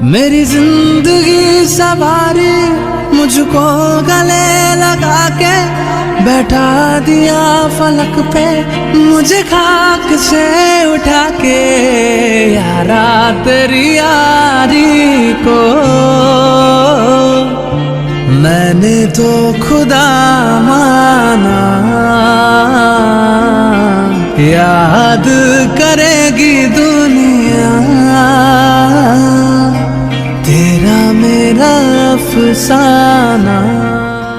मेरी जिंदगी सवारी मुझको गले लगा के बैठा दिया फलक पे, मुझे खाक से उठा के यारा तेरी यारी को मैंने तो खुदा माना। याद करेगी दुनिया तेरा मेरा अफसाना।